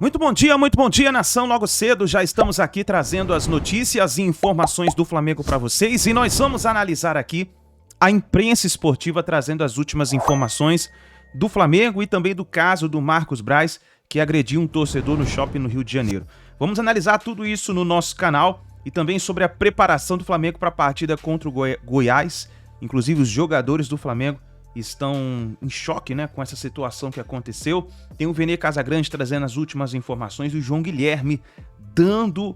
Muito bom dia, nação. Logo cedo já estamos aqui trazendo as notícias e informações do Flamengo para vocês e nós vamos analisar aqui a imprensa esportiva trazendo as últimas informações do Flamengo e também do caso do Marcos Braz, que agrediu um torcedor no shopping no Rio de Janeiro. Vamos analisar tudo isso no nosso canal e também sobre a preparação do Flamengo para a partida contra o Goiás. Inclusive os jogadores do Flamengo estão em choque, né, com essa situação que aconteceu. Tem o Vene Casagrande trazendo as últimas informações e o João Guilherme dando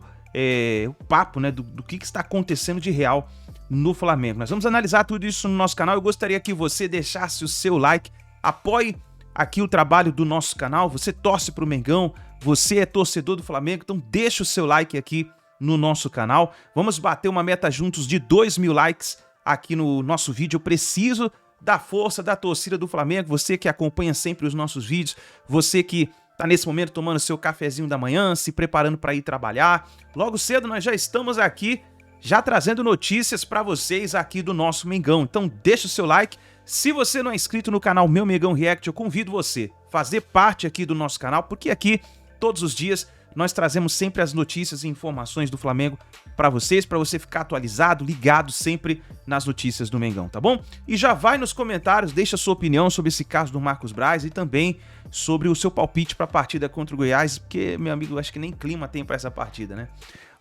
o papo, né, do que está acontecendo de real no Flamengo. Nós vamos analisar tudo isso no nosso canal. Eu gostaria que você deixasse o seu like, apoie aqui o trabalho do nosso canal. Você torce para o Mengão, você é torcedor do Flamengo, então deixa o seu like aqui no nosso canal. Vamos bater uma meta juntos de 2.000 likes aqui no nosso vídeo. Eu preciso da força da torcida do Flamengo, você que acompanha sempre os nossos vídeos, você que está nesse momento tomando seu cafezinho da manhã, se preparando para ir trabalhar. Logo cedo nós já estamos aqui, já trazendo notícias para vocês aqui do nosso Mengão. Então deixa o seu like. Se você não é inscrito no canal Meu Mengão React, eu convido você a fazer parte aqui do nosso canal, porque aqui, todos os dias, nós trazemos sempre as notícias e informações do Flamengo para você ficar atualizado, ligado sempre nas notícias do Mengão, tá bom? E já vai nos comentários, deixa a sua opinião sobre esse caso do Marcos Braz e também sobre o seu palpite para a partida contra o Goiás, porque, meu amigo, acho que nem clima tem para essa partida, né?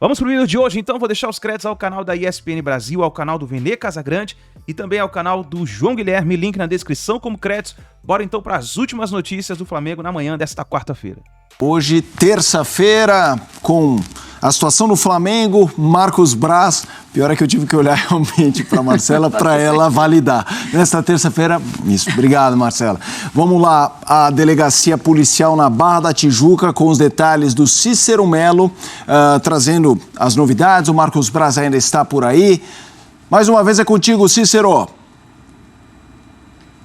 Vamos pro vídeo de hoje, então. Vou deixar os créditos ao canal da ESPN Brasil, ao canal do Vene Casagrande e também ao canal do João Guilherme, link na descrição como créditos. Bora então para as últimas notícias do Flamengo na manhã desta quarta-feira. Hoje, terça-feira, com a situação do Flamengo, Marcos Braz. Pior é que eu tive que olhar realmente para a Marcela para ela validar. Nesta terça-feira, isso. Obrigado, Marcela. Vamos lá, a delegacia policial na Barra da Tijuca com os detalhes do Cícero Melo, trazendo as novidades. O Marcos Braz ainda está por aí. Mais uma vez é contigo, Cícero.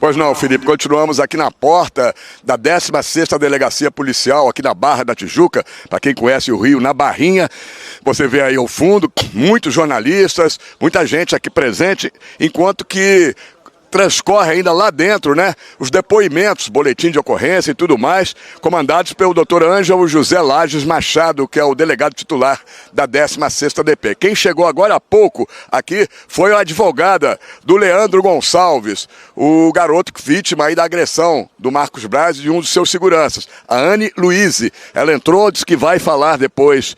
Pois não, Felipe, continuamos aqui na porta da 16ª Delegacia Policial, aqui na Barra da Tijuca. Para quem conhece o Rio, na Barrinha, você vê aí ao fundo muitos jornalistas, muita gente aqui presente, enquanto que transcorre ainda lá dentro, né, os depoimentos, boletim de ocorrência e tudo mais, comandados pelo Dr. Ângelo José Lages Machado, que é o delegado titular da 16ª DP. Quem chegou agora há pouco aqui foi a advogada do Leandro Gonçalves, o garoto vítima aí da agressão do Marcos Braz e de um dos seus seguranças, a Anne Luize. Ela entrou, disse que vai falar depois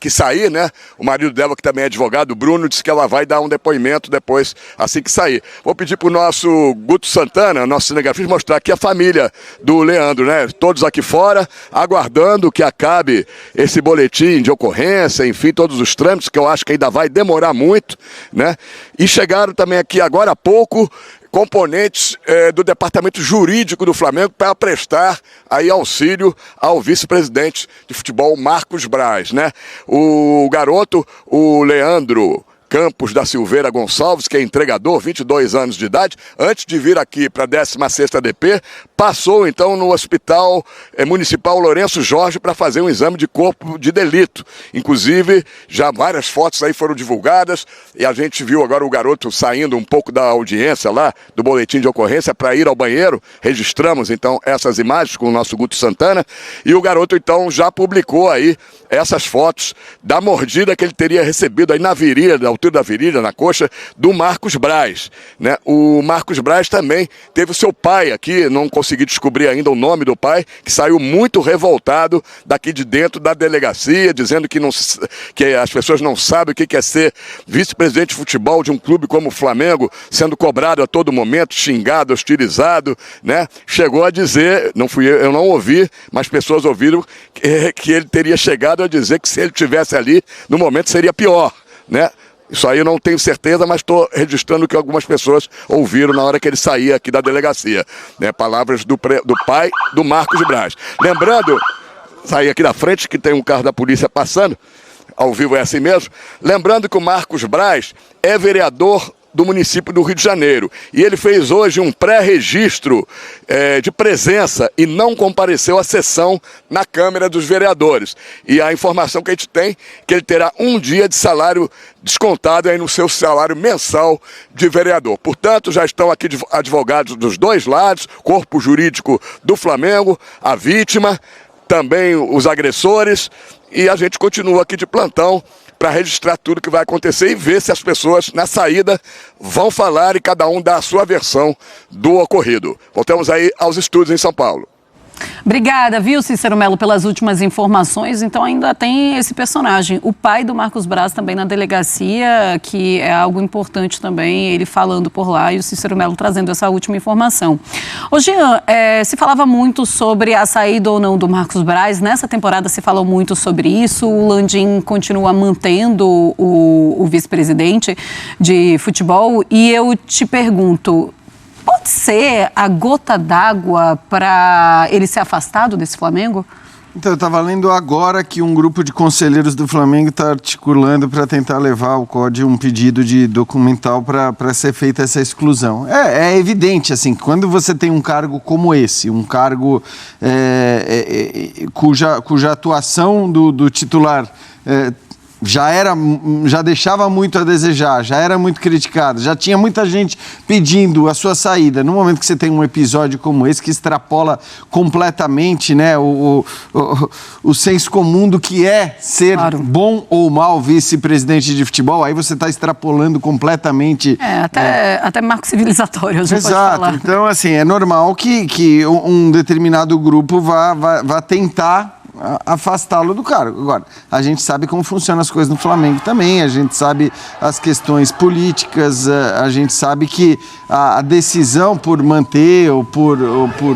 que sair, né, o marido dela, que também é advogado, o Bruno, disse que ela vai dar um depoimento depois, assim que sair. Vou pedir para o nosso Guto Santana, nosso cinegrafista, mostrar aqui a família do Leandro, né? Todos aqui fora, aguardando que acabe esse boletim de ocorrência, enfim, todos os trâmites, que eu acho que ainda vai demorar muito, né? E chegaram também aqui agora há pouco componentes do departamento jurídico do Flamengo para prestar aí auxílio ao vice-presidente de futebol, Marcos Braz, né? O garoto, o Leandro Campos da Silveira Gonçalves, que é entregador, 22 anos de idade, antes de vir aqui para a 16ª DP, passou então no Hospital Municipal Lourenço Jorge para fazer um exame de corpo de delito. Inclusive, já várias fotos aí foram divulgadas e a gente viu agora o garoto saindo um pouco da audiência lá, do boletim de ocorrência, para ir ao banheiro. Registramos então essas imagens com o nosso Guto Santana e o garoto então já publicou aí essas fotos da mordida que ele teria recebido aí na virilha, na altura da virilha, na coxa, do Marcos Braz, né? O Marcos Braz também teve o seu pai aqui, não consegui descobrir ainda o nome do pai, que saiu muito revoltado daqui de dentro da delegacia, dizendo que as pessoas não sabem o que é ser vice-presidente de futebol de um clube como o Flamengo, sendo cobrado a todo momento, xingado, hostilizado, né? Chegou a dizer, não fui eu não ouvi, mas pessoas ouviram que ele teria chegado a dizer que se ele estivesse ali, no momento seria pior, né? Isso aí eu não tenho certeza, mas estou registrando o que algumas pessoas ouviram na hora que ele saía aqui da delegacia, né? Palavras do pai do Marcos Braz. Lembrando, saí aqui da frente que tem um carro da polícia passando, ao vivo é assim mesmo, lembrando que o Marcos Braz é vereador do município do Rio de Janeiro. E ele fez hoje um pré-registro de presença e não compareceu à sessão na Câmara dos Vereadores. E a informação que a gente tem é que ele terá um dia de salário descontado aí no seu salário mensal de vereador. Portanto, já estão aqui advogados dos dois lados, corpo jurídico do Flamengo, a vítima, também os agressores, e a gente continua aqui de plantão para registrar tudo que vai acontecer e ver se as pessoas na saída vão falar e cada um dá a sua versão do ocorrido. Voltamos aí aos estúdios em São Paulo. Obrigada, viu, Cícero Melo, pelas últimas informações. Então ainda tem esse personagem, o pai do Marcos Braz também na delegacia, que é algo importante também, ele falando por lá e o Cícero Melo trazendo essa última informação. Ô Jean, se falava muito sobre a saída ou não do Marcos Braz, nessa temporada se falou muito sobre isso, o Landim continua mantendo o vice-presidente de futebol e eu te pergunto, pode ser a gota d'água para ele ser afastado desse Flamengo? Então, eu estava lendo agora que um grupo de conselheiros do Flamengo está articulando para tentar levar ao COD um pedido de documental para ser feita essa exclusão. É evidente, assim, quando você tem um cargo como esse, um cargo cuja atuação do titular já deixava muito a desejar, já era muito criticado, já tinha muita gente pedindo a sua saída. No momento que você tem um episódio como esse, que extrapola completamente, né, o senso comum do que é ser bom ou mal vice-presidente de futebol, aí você está extrapolando completamente... Até marco civilizatório, a gente pode falar. Então, assim, é normal que um determinado grupo vá tentar afastá-lo do cargo. Agora, a gente sabe como funcionam as coisas no Flamengo também, a gente sabe as questões políticas, a gente sabe que a decisão por manter ou por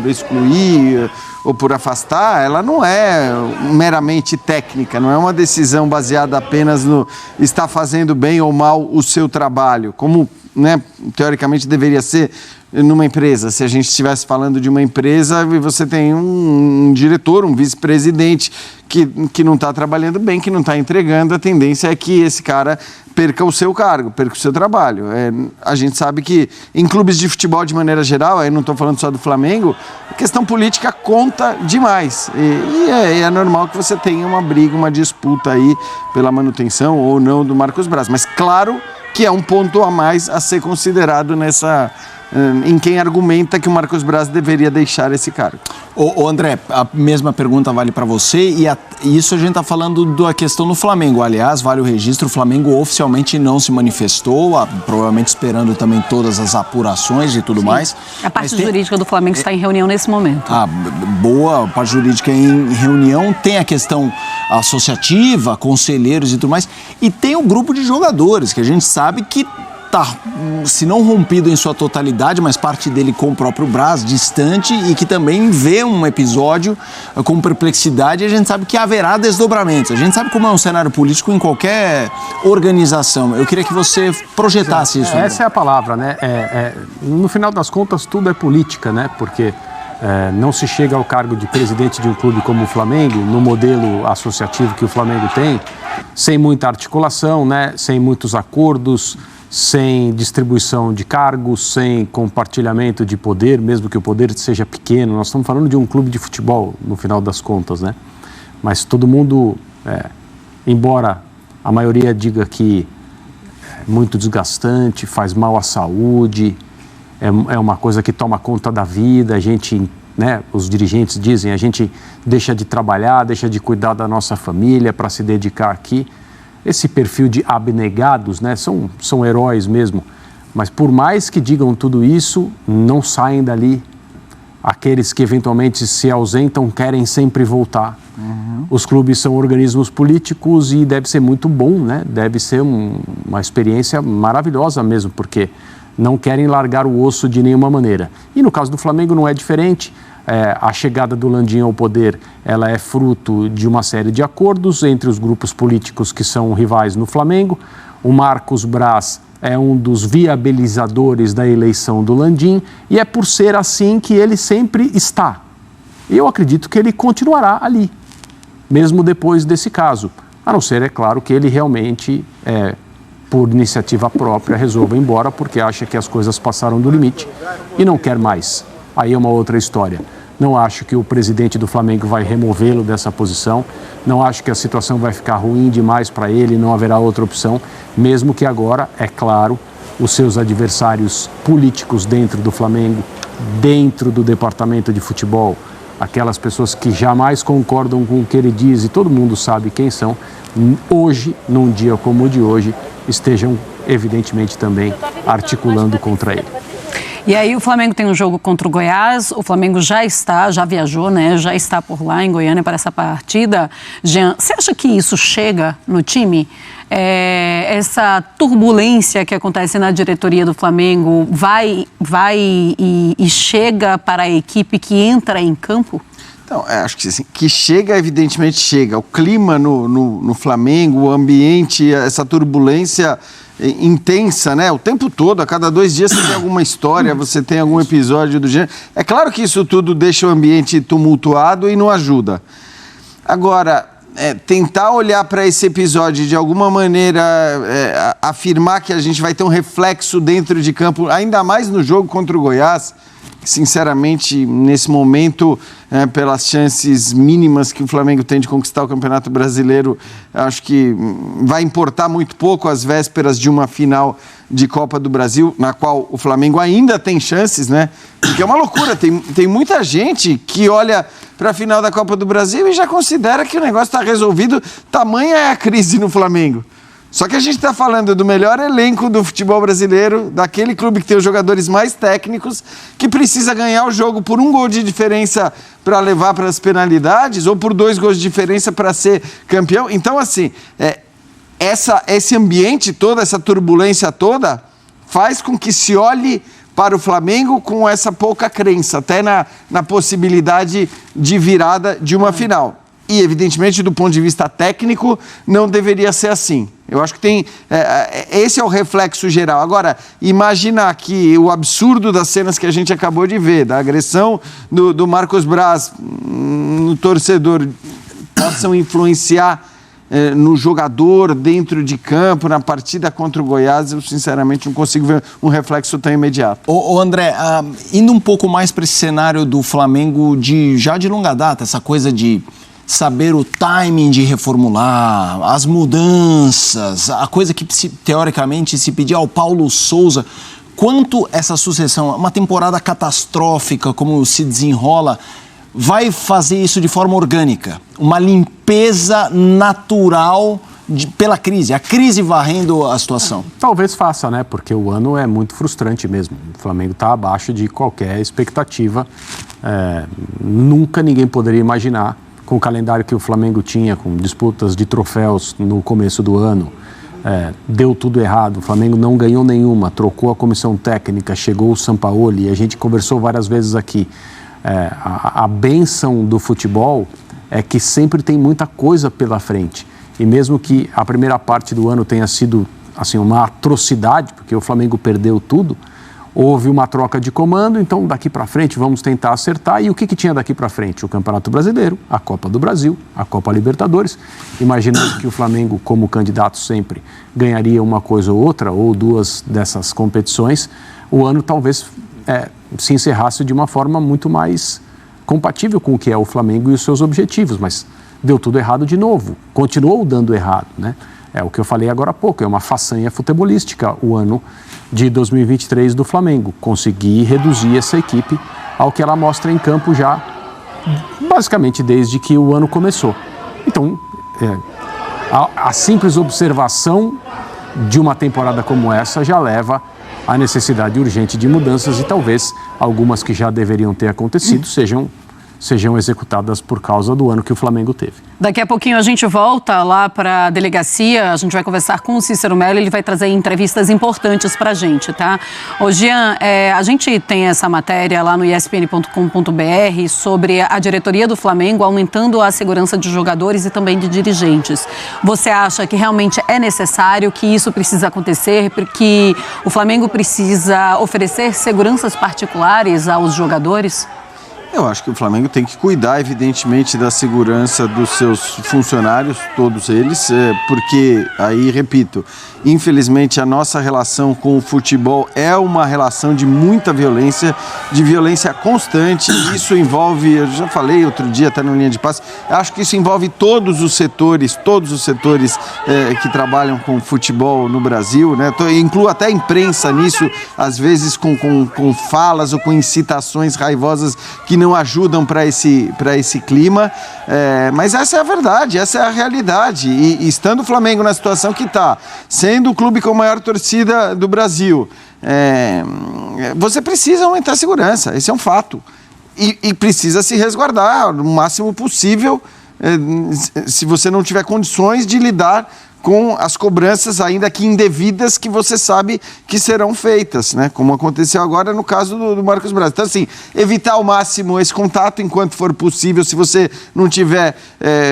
excluir ou por afastar, ela não é meramente técnica, não é uma decisão baseada apenas no estar fazendo bem ou mal o seu trabalho, como, né, teoricamente deveria ser numa empresa. Se a gente estivesse falando de uma empresa e você tem um diretor, um vice-presidente que não está trabalhando bem, que não está entregando, a tendência é que esse cara perca o seu cargo, perca o seu trabalho. A gente sabe que em clubes de futebol de maneira geral, aí não estou falando só do Flamengo, a questão política conta demais. E é normal que você tenha uma briga, uma disputa aí pela manutenção ou não do Marcos Braz. Mas claro que é um ponto a mais a ser considerado em quem argumenta que o Marcos Braz deveria deixar esse cargo. Ô André, a mesma pergunta vale para você e isso a gente está falando da questão do Flamengo. Aliás, vale o registro, o Flamengo oficialmente não se manifestou, provavelmente esperando também todas as apurações e tudo mais. A parte jurídica do Flamengo está em reunião nesse momento. Boa, a parte jurídica em reunião, tem a questão associativa, conselheiros e tudo mais, e tem o grupo de jogadores, que a gente sabe que está, se não rompido em sua totalidade, mas parte dele com o próprio Braz, distante, e que também vê um episódio com perplexidade, e a gente sabe que haverá desdobramentos. A gente sabe como é um cenário político em qualquer organização. Eu queria que você projetasse isso. Essa é a palavra, né? No final das contas, tudo é política, né? Porque não se chega ao cargo de presidente de um clube como o Flamengo, no modelo associativo que o Flamengo tem, sem muita articulação, né? Sem muitos acordos, sem distribuição de cargos, sem compartilhamento de poder, mesmo que o poder seja pequeno. Nós estamos falando de um clube de futebol, no final das contas, né? Mas todo mundo, embora a maioria diga que é muito desgastante, faz mal à saúde, é uma coisa que toma conta da vida, a gente, né, os dirigentes dizem, a gente deixa de trabalhar, deixa de cuidar da nossa família para se dedicar aqui. Esse perfil de abnegados, né, são heróis mesmo, mas por mais que digam tudo isso, não saem dali. Aqueles que eventualmente se ausentam querem sempre voltar. Os clubes são organismos políticos e deve ser muito bom, né? Deve ser uma experiência maravilhosa mesmo, porque não querem largar o osso de nenhuma maneira. E no caso do Flamengo não é diferente. A chegada do Landim ao poder, ela é fruto de uma série de acordos entre os grupos políticos que são rivais no Flamengo. O Marcos Braz é um dos viabilizadores da eleição do Landim e é por ser assim que ele sempre está. Eu acredito que ele continuará ali, mesmo depois desse caso. A não ser, é claro, que ele realmente, por iniciativa própria, resolva ir embora porque acha que as coisas passaram do limite e não quer mais. Aí é uma outra história. Não acho que o presidente do Flamengo vai removê-lo dessa posição. Não acho que a situação vai ficar ruim demais para ele, não haverá outra opção. Mesmo que agora, é claro, os seus adversários políticos dentro do Flamengo, dentro do departamento de futebol, aquelas pessoas que jamais concordam com o que ele diz, e todo mundo sabe quem são, hoje, num dia como o de hoje, estejam evidentemente também articulando contra ele. E aí o Flamengo tem um jogo contra o Goiás, o Flamengo já viajou, né? Já está por lá em Goiânia para essa partida. Jean, você acha que isso chega no time? Essa turbulência que acontece na diretoria do Flamengo vai e chega para a equipe que entra em campo? Então, acho que assim, que chega, evidentemente chega. O clima no Flamengo, o ambiente, essa turbulência intensa, né? O tempo todo, a cada 2 dias você tem alguma história, você tem algum episódio do gênero. É claro que isso tudo deixa o ambiente tumultuado e não ajuda. Agora, tentar olhar para esse episódio e de alguma maneira afirmar que a gente vai ter um reflexo dentro de campo, ainda mais no jogo contra o Goiás, sinceramente, nesse momento, pelas chances mínimas que o Flamengo tem de conquistar o Campeonato Brasileiro, acho que vai importar muito pouco às vésperas de uma final de Copa do Brasil, na qual o Flamengo ainda tem chances, né? Porque é uma loucura, tem muita gente que olha para a final da Copa do Brasil e já considera que o negócio está resolvido, tamanha é a crise no Flamengo. Só que a gente está falando do melhor elenco do futebol brasileiro, daquele clube que tem os jogadores mais técnicos, que precisa ganhar o jogo por 1 gol de diferença para levar para as penalidades, ou por 2 gols de diferença para ser campeão. Então, assim, esse ambiente todo, essa turbulência toda, faz com que se olhe para o Flamengo com essa pouca crença, até na possibilidade de virada de uma final. E, evidentemente, do ponto de vista técnico, não deveria ser assim. Eu acho que esse é o reflexo geral. Agora, imaginar que o absurdo das cenas que a gente acabou de ver, da agressão do Marcos Braz no torcedor, possam influenciar no jogador, dentro de campo, na partida contra o Goiás, eu sinceramente não consigo ver um reflexo tão imediato. Ô André, indo um pouco mais para esse cenário do Flamengo já de longa data, essa coisa de saber o timing de reformular, as mudanças, a coisa que teoricamente se pedia ao Paulo Souza, quanto essa sucessão, uma temporada catastrófica, como se desenrola, vai fazer isso de forma orgânica, uma limpeza natural pela crise, a crise varrendo a situação? Talvez faça, né? Porque o ano é muito frustrante mesmo. O Flamengo está abaixo de qualquer expectativa. Nunca ninguém poderia imaginar, com o calendário que o Flamengo tinha, com disputas de troféus no começo do ano, deu tudo errado. O Flamengo não ganhou nenhuma, trocou a comissão técnica, chegou o Sampaoli, e a gente conversou várias vezes aqui. A bênção do futebol é que sempre tem muita coisa pela frente. E mesmo que a primeira parte do ano tenha sido assim, uma atrocidade, porque o Flamengo perdeu tudo, houve uma troca de comando, então daqui para frente vamos tentar acertar. E o que tinha daqui para frente? O Campeonato Brasileiro, a Copa do Brasil, a Copa Libertadores. Imaginando que o Flamengo, como candidato sempre, ganharia uma coisa ou outra, ou 2 dessas competições, o ano talvez se encerrasse de uma forma muito mais compatível com o que é o Flamengo e os seus objetivos, mas deu tudo errado de novo, continuou dando errado, né? É o que eu falei agora há pouco, é uma façanha futebolística o ano de 2023 do Flamengo, conseguir reduzir essa equipe ao que ela mostra em campo já, basicamente desde que o ano começou. Então, a simples observação de uma temporada como essa já leva à necessidade urgente de mudanças e talvez algumas que já deveriam ter acontecido sejam executadas por causa do ano que o Flamengo teve. Daqui a pouquinho a gente volta lá para a delegacia, a gente vai conversar com o Cícero Mello, ele vai trazer entrevistas importantes para a gente, tá? Ô Jean, a gente tem essa matéria lá no espn.com.br sobre a diretoria do Flamengo aumentando a segurança de jogadores e também de dirigentes. Você acha que realmente é necessário, que isso precisa acontecer, porque o Flamengo precisa oferecer seguranças particulares aos jogadores? Eu acho que o Flamengo tem que cuidar, evidentemente, da segurança dos seus funcionários, todos eles, porque, aí, repito, infelizmente a nossa relação com o futebol é uma relação de muita violência, de violência constante. Isso envolve, eu já falei outro dia até no Linha de Passe, acho que isso envolve todos os setores que trabalham com futebol no Brasil, né? Incluo até a imprensa nisso, às vezes com falas ou com incitações raivosas que não ajudam para esse clima, mas essa é a verdade, essa é a realidade. E estando o Flamengo na situação que está, sendo o clube com a maior torcida do Brasil, você precisa aumentar a segurança, esse é um fato. E precisa se resguardar o máximo possível, se você não tiver condições de lidar com as cobranças ainda que indevidas que você sabe que serão feitas, né? Como aconteceu agora no caso do Marcos Braz. Então, assim, evitar ao máximo esse contato enquanto for possível, se você não tiver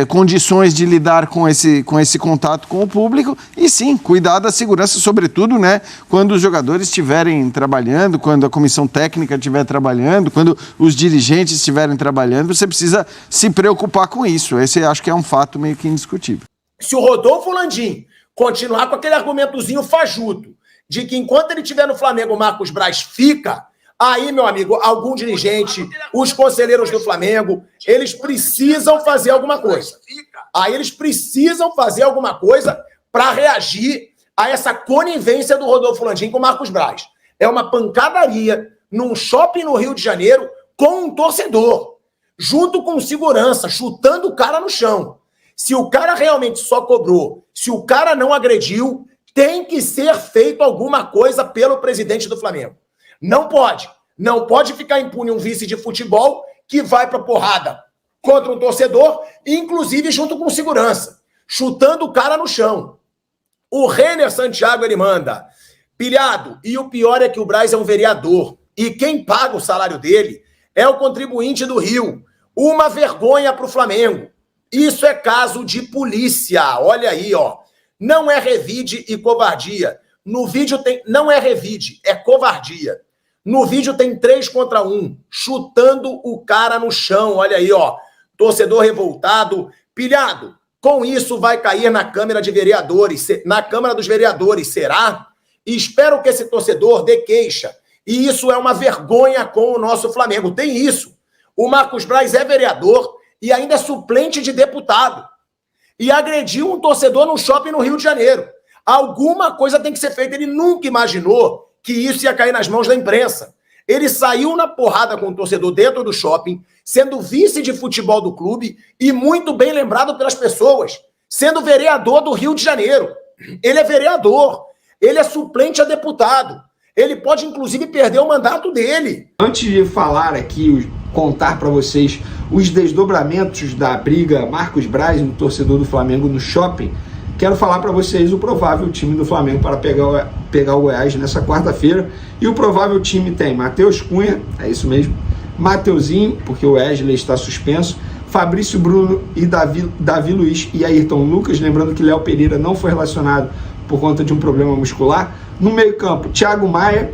condições de lidar com esse contato com o público, e sim, cuidar da segurança, sobretudo, né? Quando os jogadores estiverem trabalhando, quando a comissão técnica estiver trabalhando, quando os dirigentes estiverem trabalhando, você precisa se preocupar com isso. Esse acho que é um fato meio que indiscutível. Se o Rodolfo Landim continuar com aquele argumentozinho fajuto de que enquanto ele estiver no Flamengo, o Marcos Braz fica, aí, meu amigo, algum dirigente, os conselheiros do Flamengo, eles precisam fazer alguma coisa. Aí eles precisam fazer alguma coisa para reagir a essa conivência do Rodolfo Landim com o Marcos Braz. É uma pancadaria num shopping no Rio de Janeiro com um torcedor, junto com segurança, chutando o cara no chão. Se o cara realmente só cobrou, se o cara não agrediu, tem que ser feito alguma coisa pelo presidente do Flamengo. Não pode. Não pode ficar impune um vice de futebol que vai pra porrada contra um torcedor, inclusive junto com segurança, chutando o cara no chão. O Renner Santiago, ele manda: pilhado, e o pior é que o Braz é um vereador, e quem paga o salário dele é o contribuinte do Rio. Uma vergonha pro Flamengo. Isso é caso de polícia. Olha aí, ó. Não é revide e covardia. No vídeo tem... Não é revide, é covardia. No vídeo tem 3 contra 1, chutando o cara no chão. Olha aí, ó. Torcedor revoltado. Pilhado, com isso vai cair na Câmara de Vereadores, na Câmara dos Vereadores, será? Espero que esse torcedor dê queixa. E isso é uma vergonha com o nosso Flamengo. Tem isso. O Marcos Braz é vereador e ainda é suplente de deputado. E agrediu um torcedor num shopping no Rio de Janeiro. Alguma coisa tem que ser feita. Ele nunca imaginou que isso ia cair nas mãos da imprensa. Ele saiu na porrada com o torcedor dentro do shopping, sendo vice de futebol do clube e muito bem lembrado pelas pessoas, sendo vereador do Rio de Janeiro. Ele é vereador, ele é suplente a deputado. Ele pode, inclusive, perder o mandato dele. Antes de falar aqui, contar para vocês os desdobramentos da briga Marcos Braz, um torcedor do Flamengo no shopping, quero falar para vocês o provável time do Flamengo para pegar o Goiás nessa quarta-feira. E o provável time tem Matheus Cunha, é isso mesmo, Mateuzinho, porque o Wesley está suspenso, Fabrício Bruno e Davi Luiz e Ayrton Lucas, lembrando que Léo Pereira não foi relacionado por conta de um problema muscular. No meio-campo, Thiago Maia,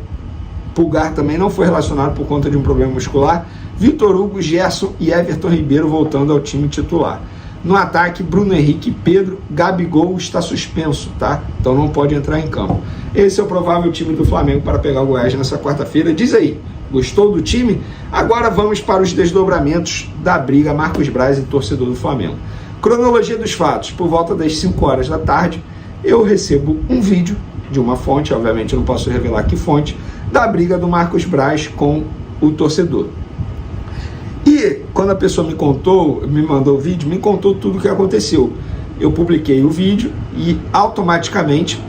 Pulgar também não foi relacionado por conta de um problema muscular. Vitor Hugo, Gerson e Everton Ribeiro voltando ao time titular. No ataque, Bruno Henrique e Pedro. Gabigol está suspenso, tá? Então não pode entrar em campo. Esse é o provável time do Flamengo para pegar o Goiás nessa quarta-feira. Diz aí, gostou do time? Agora vamos para os desdobramentos da briga Marcos Braz e torcedor do Flamengo. Cronologia dos fatos. Por volta das 5 horas da tarde, eu recebo um vídeo de uma fonte, obviamente eu não posso revelar que fonte, da briga do Marcos Braz com o torcedor. E quando a pessoa me mandou o vídeo, me contou tudo o que aconteceu. Eu publiquei o vídeo e automaticamente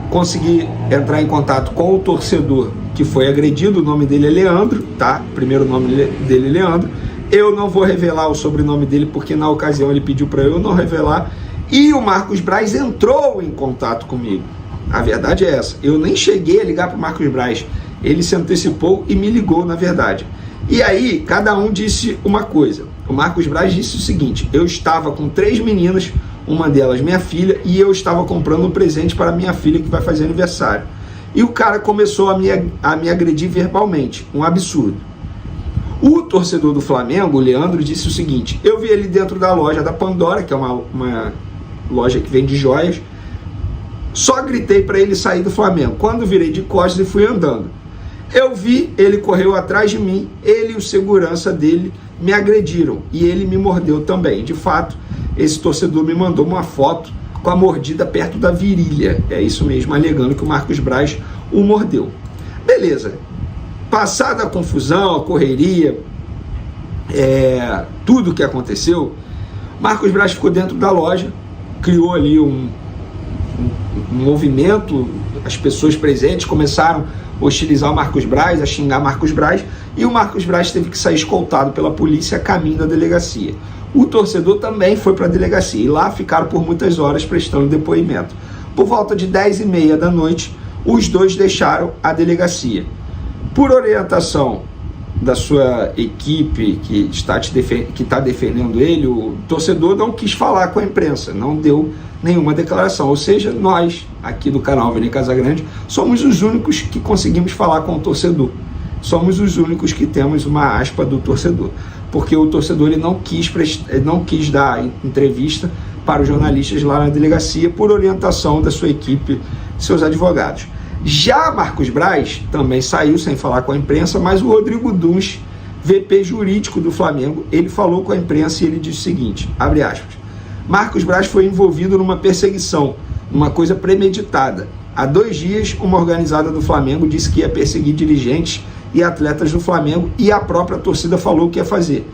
consegui entrar em contato com o torcedor que foi agredido. O nome dele é Leandro, tá? O primeiro nome dele é Leandro. Eu não vou revelar o sobrenome dele porque na ocasião ele pediu para eu não revelar. E o Marcos Braz entrou em contato comigo. A verdade é essa. Eu nem cheguei a ligar para o Marcos Braz. Ele se antecipou e me ligou, na verdade. E aí, cada um disse uma coisa. O Marcos Braz disse o seguinte: eu estava com 3 meninas, uma delas minha filha, e eu estava comprando um presente para minha filha que vai fazer aniversário. E o cara começou a me agredir verbalmente. Um absurdo. O torcedor do Flamengo, o Leandro, disse o seguinte: eu vi ele dentro da loja da Pandora, que é uma loja que vende joias, só gritei para ele sair do Flamengo. Quando virei de costas e fui andando, eu vi, ele correu atrás de mim, ele e o segurança dele me agrediram e ele me mordeu também. De fato, esse torcedor me mandou uma foto com a mordida perto da virilha. É isso mesmo, alegando que o Marcos Braz o mordeu. Beleza. Passada a confusão, a correria, tudo o que aconteceu, Marcos Braz ficou dentro da loja, criou ali um movimento, as pessoas presentes começaram a hostilizar o Marcos Braz, a xingar Marcos Braz, e o Marcos Braz teve que sair escoltado pela polícia a caminho da delegacia. O torcedor também foi para a delegacia e lá ficaram por muitas horas prestando depoimento. Por volta de 10h30 da noite, os dois deixaram a delegacia. Por orientação da sua equipe que está defendendo ele, o torcedor não quis falar com a imprensa, não deu nenhuma declaração. Ou seja, nós, aqui do canal Vene Casagrande, somos os únicos que conseguimos falar com o torcedor. Somos os únicos que temos uma aspa do torcedor. Porque o torcedor ele não quis dar entrevista para os jornalistas lá na delegacia por orientação da sua equipe, seus advogados. Já Marcos Braz também saiu sem falar com a imprensa, mas o Rodrigo Duns, VP jurídico do Flamengo, ele falou com a imprensa e ele disse o seguinte, abre aspas, Marcos Braz foi envolvido numa perseguição, uma coisa premeditada. Há 2 dias, uma organizada do Flamengo disse que ia perseguir dirigentes e atletas do Flamengo e a própria torcida falou que ia fazer.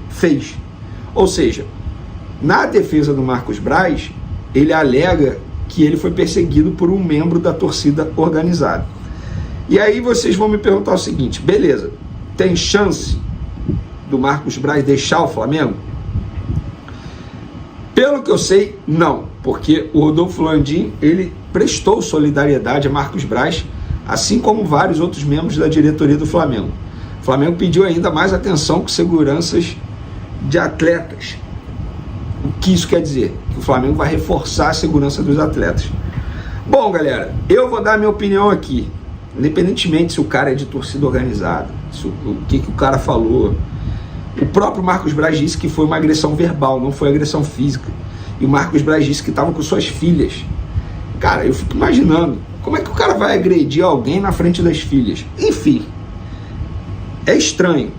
Fez. Ou seja, na defesa do Marcos Braz, ele alega que ele foi perseguido por um membro da torcida organizada. E aí vocês vão me perguntar o seguinte, beleza, tem chance do Marcos Braz deixar o Flamengo? Pelo que eu sei, não, porque o Rodolfo Landim, ele prestou solidariedade a Marcos Braz, assim como vários outros membros da diretoria do Flamengo. O Flamengo pediu ainda mais atenção com seguranças de atletas. O que isso quer dizer? Que o Flamengo vai reforçar a segurança dos atletas. Bom, galera, eu vou dar minha opinião aqui. Independentemente se o cara é de torcida organizada, o que o cara falou. O próprio Marcos Braz disse que foi uma agressão verbal, não foi agressão física. E o Marcos Braz disse que estava com suas filhas. Cara, eu fico imaginando, como é que o cara vai agredir alguém na frente das filhas? Enfim, é estranho,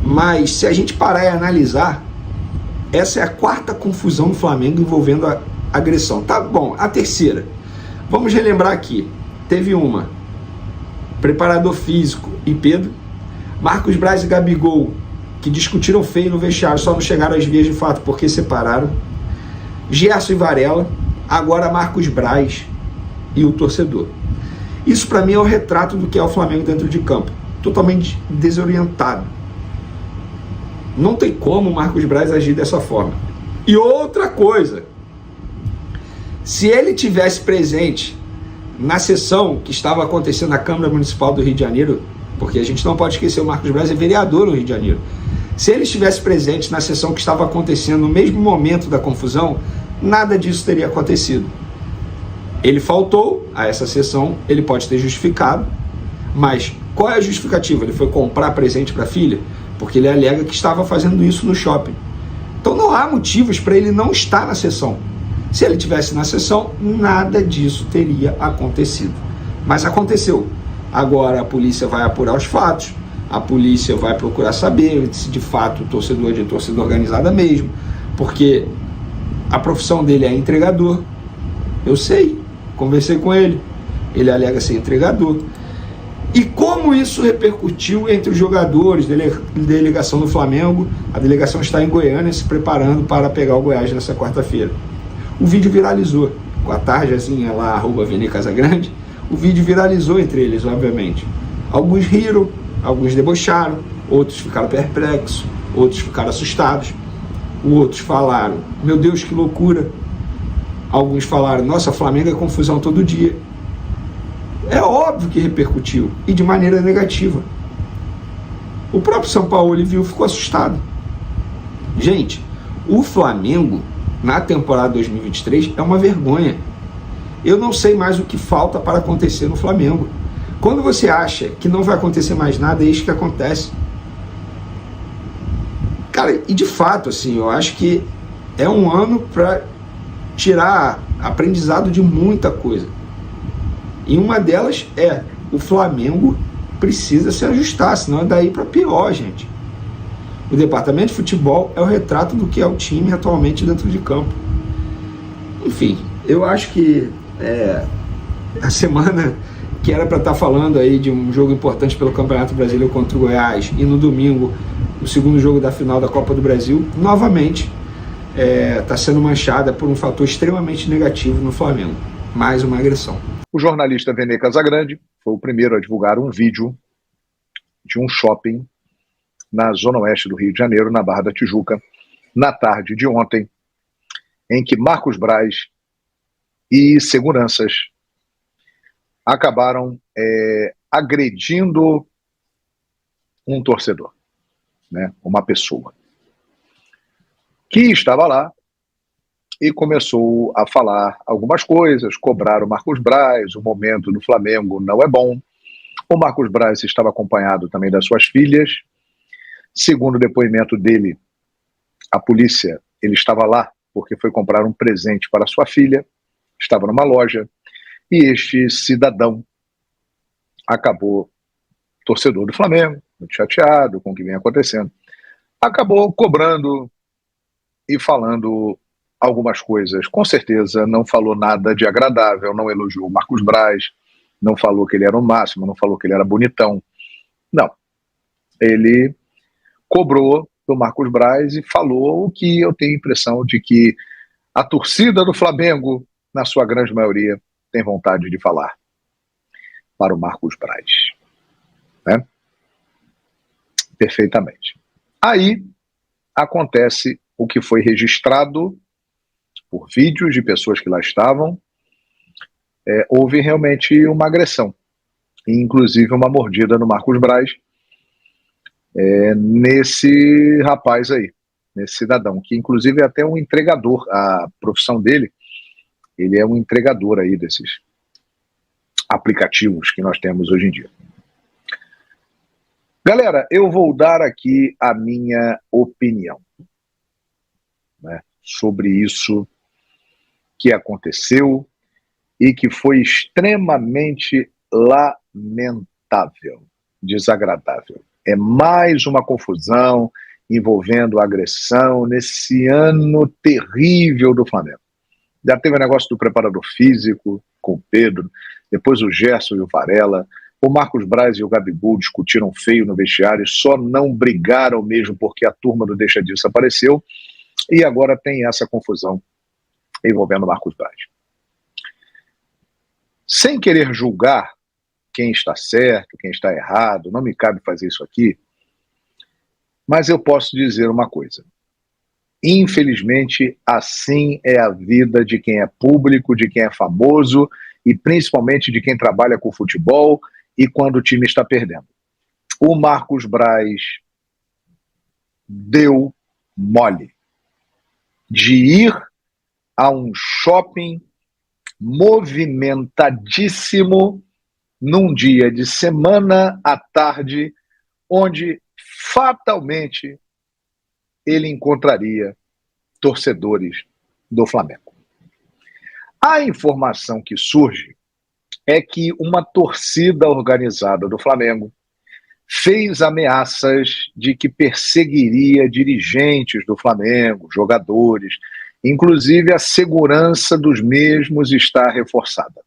mas se a gente parar e analisar, essa é a 4ª confusão do Flamengo envolvendo a agressão. Tá bom, a terceira. Vamos relembrar aqui. Teve uma, preparador físico e Pedro, Marcos Braz e Gabigol, que discutiram feio no vestiário, só não chegaram às vias de fato porque separaram. Gerson e Varela, agora Marcos Braz e o torcedor. Isso para mim é o retrato do que é o Flamengo dentro de campo. Totalmente desorientado. Não tem como o Marcos Braz agir dessa forma. E outra coisa, se ele tivesse presente na sessão que estava acontecendo na Câmara Municipal do Rio de Janeiro, porque a gente não pode esquecer, o Marcos Braz é vereador no Rio de Janeiro. Se ele estivesse presente na sessão que estava acontecendo no mesmo momento da confusão, nada disso teria acontecido. Ele faltou a essa sessão, ele pode ter justificado, mas qual é a justificativa? Ele foi comprar presente para a filha? Porque ele alega que estava fazendo isso no shopping. Então não há motivos para ele não estar na sessão. Se ele estivesse na sessão, nada disso teria acontecido. Mas aconteceu. Agora a polícia vai apurar os fatos, a polícia vai procurar saber se de fato o torcedor é de torcida organizada mesmo, porque a profissão dele é entregador. Eu sei, conversei com ele, ele alega ser entregador. E como isso repercutiu entre os jogadores, delegação do Flamengo, a delegação está em Goiânia se preparando para pegar o Goiás nessa quarta-feira. O vídeo viralizou, com a tarjazinha lá, @Vene Casagrande, o vídeo viralizou entre eles, obviamente. Alguns riram, alguns debocharam, outros ficaram perplexos, outros ficaram assustados, outros falaram, meu Deus, que loucura. Alguns falaram, nossa, Flamengo é confusão todo dia. É óbvio que repercutiu, e de maneira negativa. O próprio São Paulo viu, ficou assustado. Gente, o Flamengo, na temporada 2023, é uma vergonha. Eu não sei mais o que falta para acontecer no Flamengo. Quando você acha que não vai acontecer mais nada, é isso que acontece. Cara, e de fato, assim, eu acho que é um ano para tirar aprendizado de muita coisa. E uma delas é, o Flamengo precisa se ajustar, senão é daí para pior, gente. O departamento de futebol é o retrato do que é o time atualmente dentro de campo. Enfim, eu acho que a semana que era para estar falando aí de um jogo importante pelo Campeonato Brasileiro contra o Goiás, e no domingo, o segundo jogo da final da Copa do Brasil, novamente está sendo manchada por um fator extremamente negativo no Flamengo. Mais uma agressão. O jornalista Vene Casagrande foi o primeiro a divulgar um vídeo de um shopping na zona oeste do Rio de Janeiro, na Barra da Tijuca, na tarde de ontem, em que Marcos Braz e seguranças acabaram agredindo um torcedor, né, uma pessoa, que estava lá e começou a falar algumas coisas, cobrar o Marcos Braz, o momento do Flamengo não é bom. O Marcos Braz estava acompanhado também das suas filhas. Segundo o depoimento dele, a polícia, ele estava lá porque foi comprar um presente para sua filha, estava numa loja, e este cidadão acabou, torcedor do Flamengo, muito chateado com o que vem acontecendo, acabou cobrando e falando algumas coisas. Com certeza não falou nada de agradável, não elogiou o Marcos Braz, não falou que ele era o máximo, não falou que ele era bonitão. Não. Ele cobrou do Marcos Braz e falou o que eu tenho a impressão de que a torcida do Flamengo, na sua grande maioria, tem vontade de falar para o Marcos Braz. Né? Perfeitamente. Aí acontece o que foi registrado por vídeos de pessoas que lá estavam. Houve realmente uma agressão, inclusive uma mordida no Marcos Braz, nesse rapaz aí, nesse cidadão, que inclusive é até um entregador. A profissão dele, ele é um entregador aí desses aplicativos que nós temos hoje em dia. Galera, eu vou dar aqui a minha opinião, né, sobre isso que aconteceu e que foi extremamente lamentável, desagradável. É mais uma confusão envolvendo agressão nesse ano terrível do Flamengo. Já teve o negócio do preparador físico com o Pedro, depois o Gerson e o Varela, o Marcos Braz e o Gabigol discutiram feio no vestiário, só não brigaram mesmo porque a turma do Deixa Disso apareceu, e agora tem essa confusão envolvendo o Marcos Braz. Sem querer julgar quem está certo, quem está errado, não me cabe fazer isso aqui, mas eu posso dizer uma coisa. Infelizmente, assim é a vida de quem é público, de quem é famoso e principalmente de quem trabalha com futebol e quando o time está perdendo. O Marcos Braz deu mole de ir a um shopping movimentadíssimo num dia de semana à tarde, onde fatalmente ele encontraria torcedores do Flamengo. A informação que surge é que uma torcida organizada do Flamengo fez ameaças de que perseguiria dirigentes do Flamengo, jogadores, inclusive a segurança dos mesmos está reforçada.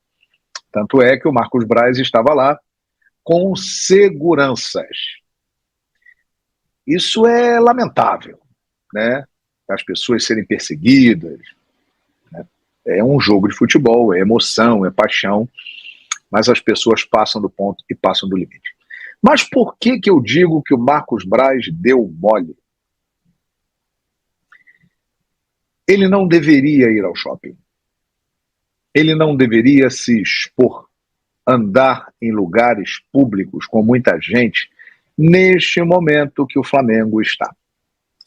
Tanto é que o Marcos Braz estava lá com seguranças. Isso é lamentável, né? As pessoas serem perseguidas, né? É um jogo de futebol, é emoção, é paixão, mas as pessoas passam do ponto e passam do limite. Mas por que eu digo que o Marcos Braz deu mole? Ele não deveria ir ao shopping. Ele não deveria se expor, andar em lugares públicos com muita gente, neste momento que o Flamengo está.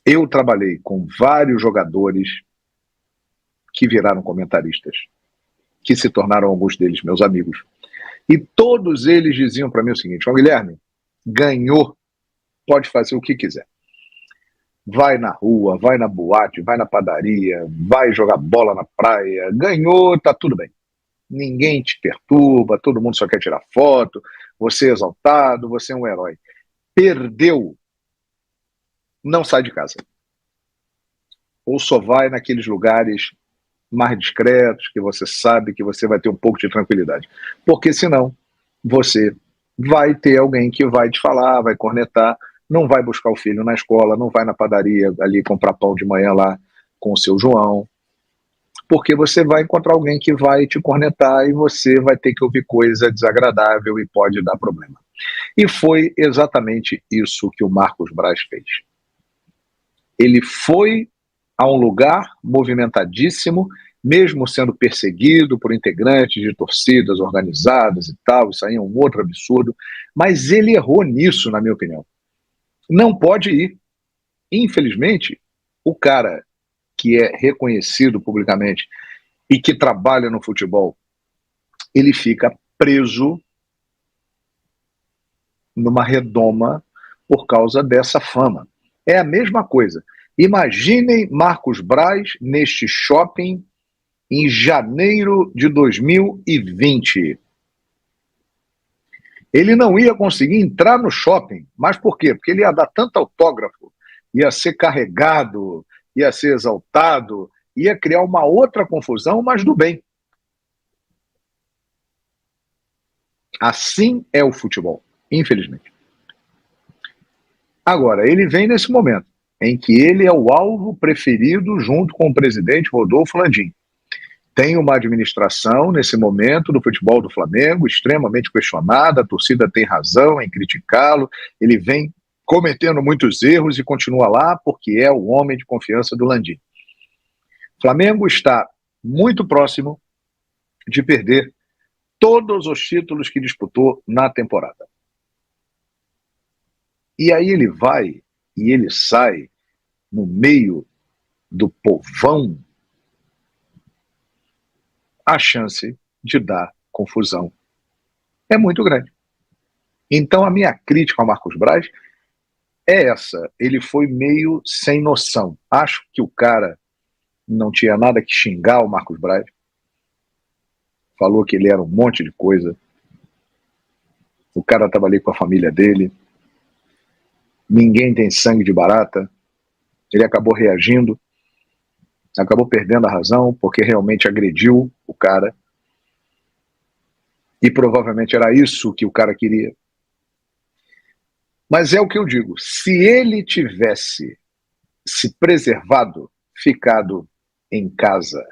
Eu trabalhei com vários jogadores que viraram comentaristas, que se tornaram alguns deles meus amigos. E todos eles diziam para mim o seguinte: João Guilherme, ganhou, pode fazer o que quiser. Vai na rua, vai na boate, vai na padaria, vai jogar bola na praia, ganhou, tá tudo bem. Ninguém te perturba, todo mundo só quer tirar foto, você é exaltado, você é um herói. Perdeu, não sai de casa. Ou só vai naqueles lugares mais discretos, que você sabe que você vai ter um pouco de tranquilidade. Porque senão você vai ter alguém que vai te falar, vai cornetar, não vai buscar o filho na escola, não vai na padaria ali comprar pão de manhã lá com o seu João, porque você vai encontrar alguém que vai te cornetar e você vai ter que ouvir coisa desagradável e pode dar problema. E foi exatamente isso que o Marcos Braz fez. Ele foi a um lugar movimentadíssimo, mesmo sendo perseguido por integrantes de torcidas organizadas e tal, isso aí é um outro absurdo, mas ele errou nisso, na minha opinião. Não pode ir. Infelizmente, o cara que é reconhecido publicamente e que trabalha no futebol, ele fica preso numa redoma por causa dessa fama. É a mesma coisa. Imaginem Marcos Braz neste shopping em janeiro de 2020. Ele não ia conseguir entrar no shopping. Mas por quê? Porque ele ia dar tanto autógrafo, ia ser carregado, ia ser exaltado, ia criar uma outra confusão, mas do bem. Assim é o futebol, infelizmente. Agora, ele vem nesse momento em que ele é o alvo preferido junto com o presidente Rodolfo Landim. Tem uma administração, nesse momento, do futebol do Flamengo, extremamente questionada, a torcida tem razão em criticá-lo, ele vem cometendo muitos erros e continua lá porque é o homem de confiança do Landim. O Flamengo está muito próximo de perder todos os títulos que disputou na temporada. E aí ele vai e ele sai no meio do povão, a chance de dar confusão é muito grande. Então a minha crítica ao Marcos Braz é essa. Ele foi meio sem noção. Acho que o cara não tinha nada que xingar o Marcos Braz. Falou que ele era um monte de coisa. O cara estava ali com a família dele. Ninguém tem sangue de barata. Ele acabou reagindo. Acabou perdendo a razão, porque realmente agrediu o cara. E provavelmente era isso que o cara queria. Mas é o que eu digo, se ele tivesse se preservado, ficado em casa,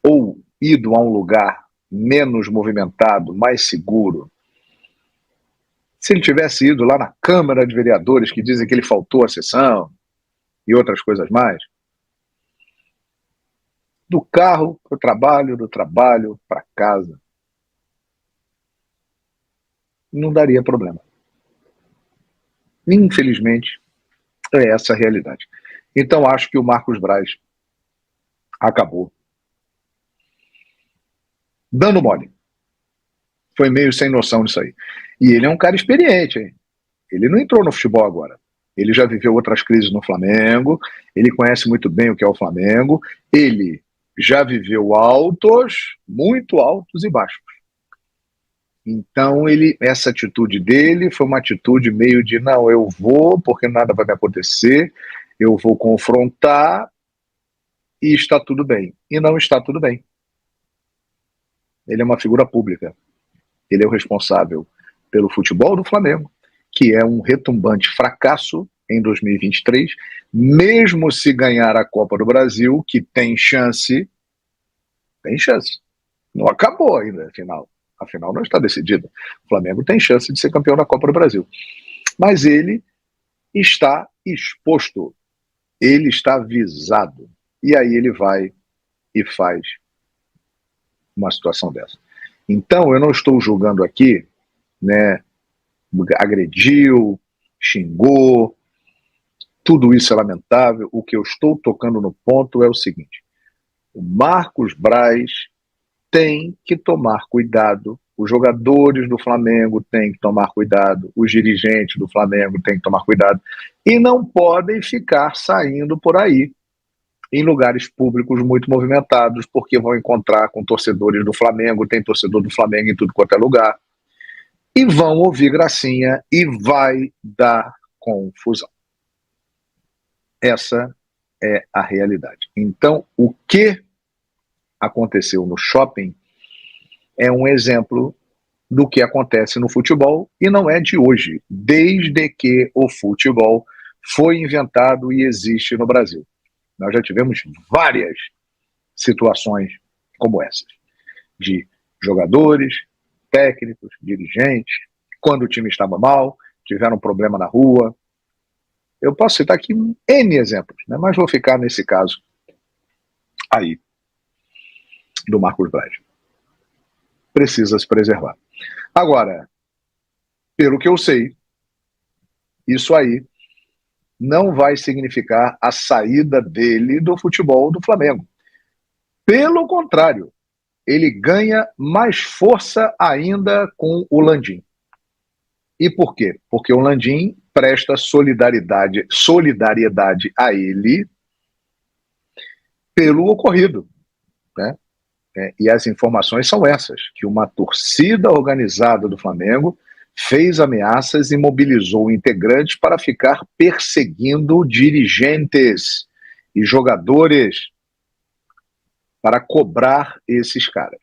ou ido a um lugar menos movimentado, mais seguro, se ele tivesse ido lá na Câmara de Vereadores, que dizem que ele faltou à sessão, e outras coisas mais, do carro para o trabalho, do trabalho para casa, não daria problema. Infelizmente, é essa a realidade. Então, acho que o Marcos Braz acabou dando mole. Foi meio sem noção disso aí. E ele é um cara experiente, hein? Ele não entrou no futebol agora. Ele já viveu outras crises no Flamengo, ele conhece muito bem o que é o Flamengo, ele já viveu altos, muito altos e baixos. Então, essa atitude dele foi uma atitude meio de, não, eu vou porque nada vai me acontecer, eu vou confrontar e está tudo bem. E não está tudo bem. Ele é uma figura pública. Ele é o responsável pelo futebol do Flamengo, que é um retumbante fracasso em 2023, mesmo se ganhar a Copa do Brasil, que tem chance. Não acabou ainda, afinal não está decidido. O Flamengo tem chance de ser campeão da Copa do Brasil. Mas ele está exposto, ele está visado. E aí ele vai e faz uma situação dessa. Então, eu não estou julgando aqui, né, agrediu, xingou, tudo isso é lamentável. O que eu estou tocando no ponto é o seguinte: o Marcos Braz tem que tomar cuidado, os jogadores do Flamengo têm que tomar cuidado, os dirigentes do Flamengo têm que tomar cuidado, e não podem ficar saindo por aí em lugares públicos muito movimentados, porque vão encontrar com torcedores do Flamengo, tem torcedor do Flamengo em tudo quanto é lugar, e vão ouvir gracinha e vai dar confusão. Essa é a realidade. Então, o que aconteceu no shopping é um exemplo do que acontece no futebol, e não é de hoje, desde que o futebol foi inventado e existe no Brasil. Nós já tivemos várias situações como essas, de jogadores, técnicos, dirigentes, quando o time estava mal, tiveram um problema na rua. Eu posso citar aqui N exemplos, né? Mas vou ficar nesse caso aí, do Marcos Braz. Precisa se preservar. Agora, pelo que eu sei, isso aí não vai significar a saída dele do futebol do Flamengo. Pelo contrário, ele ganha mais força ainda com o Landim. E por quê? Porque o Landim presta solidariedade a ele pelo ocorrido, né? E as informações são essas, que uma torcida organizada do Flamengo fez ameaças e mobilizou integrantes para ficar perseguindo dirigentes e jogadores para cobrar esses caras.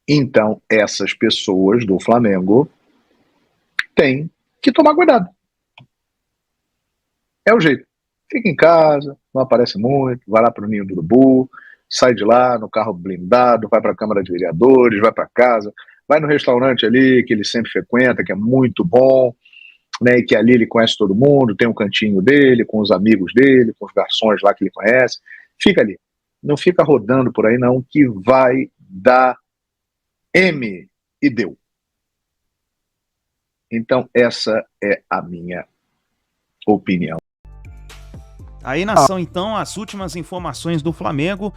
Então, essas pessoas do Flamengo têm que tomar cuidado. É o jeito. Fica em casa, não aparece muito, vai lá para o Ninho do Urubu, sai de lá no carro blindado, vai para a Câmara de Vereadores, vai para casa, vai no restaurante ali que ele sempre frequenta, que é muito bom, né, e que ali ele conhece todo mundo, tem um cantinho dele, com os amigos dele, com os garçons lá que ele conhece. Fica ali. Não fica rodando por aí não, que vai dar M e deu. Então essa é a minha opinião. Aí, nação, então, as últimas informações do Flamengo.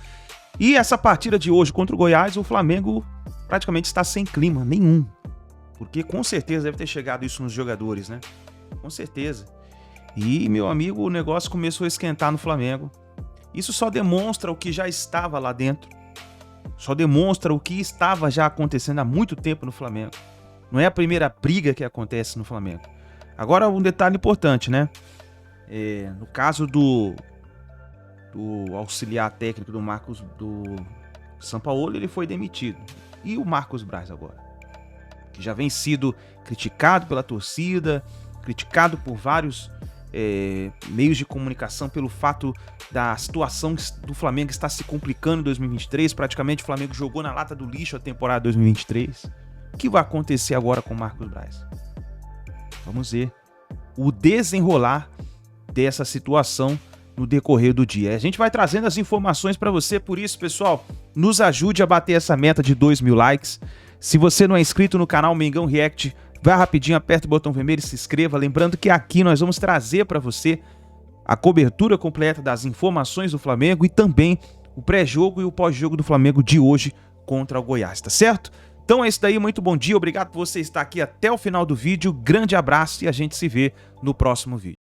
E essa partida de hoje contra o Goiás, o Flamengo praticamente está sem clima nenhum. Porque com certeza deve ter chegado isso nos jogadores, né? Com certeza. E, meu amigo, o negócio começou a esquentar no Flamengo. Isso só demonstra o que já estava lá dentro. Só demonstra o que estava já acontecendo há muito tempo no Flamengo. Não é a primeira briga que acontece no Flamengo. Agora, um detalhe importante, né? No caso do auxiliar técnico do Marcos do Sampaoli, ele foi demitido. E o Marcos Braz agora? Que já vem sido criticado pela torcida, criticado por vários meios de comunicação pelo fato da situação do Flamengo estar se complicando em 2023. Praticamente o Flamengo jogou na lata do lixo a temporada 2023. O que vai acontecer agora com o Marcos Braz? Vamos ver o desenrolar dessa situação no decorrer do dia. A gente vai trazendo as informações para você, por isso, pessoal, nos ajude a bater essa meta de 2.000 likes. Se você não é inscrito no canal Mengão React, vai rapidinho, aperta o botão vermelho e se inscreva. Lembrando que aqui nós vamos trazer para você a cobertura completa das informações do Flamengo e também o pré-jogo e o pós-jogo do Flamengo de hoje contra o Goiás, tá certo? Então é isso daí, muito bom dia, obrigado por você estar aqui até o final do vídeo, grande abraço e a gente se vê no próximo vídeo.